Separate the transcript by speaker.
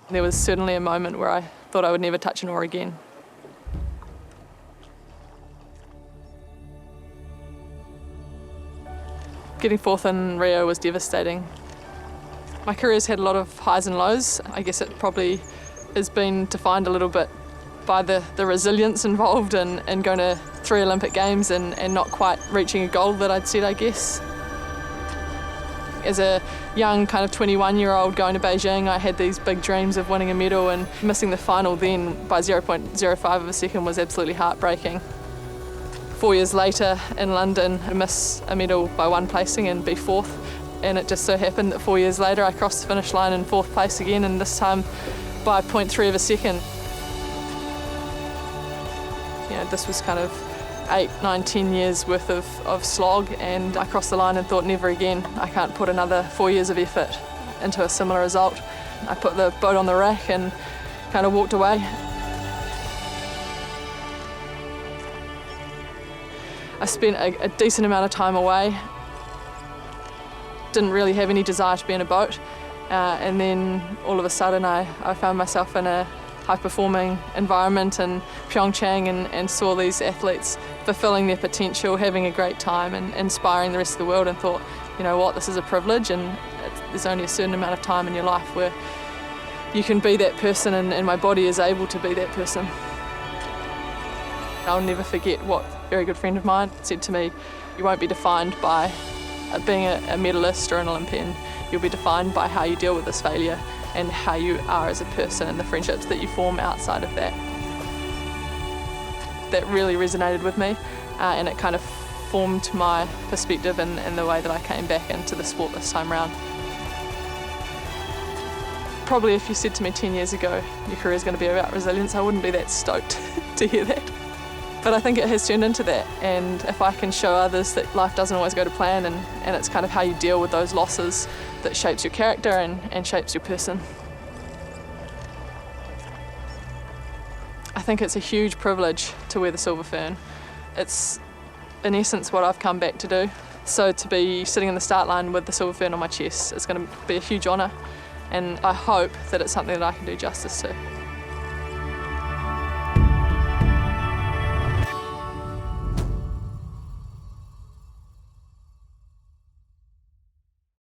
Speaker 1: There was certainly a moment where I thought I would never touch an oar again. Getting fourth in Rio was devastating. My career's had a lot of highs and lows. I guess it probably has been defined a little bit by the resilience involved in going to 3 Olympic Games and not quite reaching a goal that I'd set, I guess. As a young kind of 21-year-old going to Beijing, I had these big dreams of winning a medal, and missing the final then by 0.05 of a second was absolutely heartbreaking. 4 years later in London, I miss a medal by 1 placing and be fourth, and it just so happened that 4 years later I crossed the finish line in 4th place again, and this time by 0.3 of a second. You know, this was kind of 8, 9, 10 years worth of slog, and I crossed the line and thought, never again. I can't put another 4 years of effort into a similar result. I put the boat on the rack and kind of walked away. I spent a decent amount of time away. Didn't really have any desire to be in a boat, and then all of a sudden I found myself in a high-performing environment in Pyeongchang and saw these athletes fulfilling their potential, having a great time and inspiring the rest of the world, and thought, you know what, this is a privilege, and there's only a certain amount of time in your life where you can be that person, and my body is able to be that person. I'll never forget what a very good friend of mine said to me: you won't be defined by being a medalist or an Olympian. You'll be defined by how you deal with this failure and how you are as a person and the friendships that you form outside of that. That really resonated with me, and it kind of formed my perspective and the way that I came back into the sport this time round. Probably if you said to me 10 years ago, your career is going to be about resilience, I wouldn't be that stoked to hear that. But I think it has turned into that, and if I can show others that life doesn't always go to plan, and it's kind of how you deal with those losses that shapes your character and shapes your person. I think it's a huge privilege to wear the silver fern. It's in essence what I've come back to do. So to be sitting in the start line with the silver fern on my chest, it's going to be a huge honour, and I hope that it's something that I can do justice to.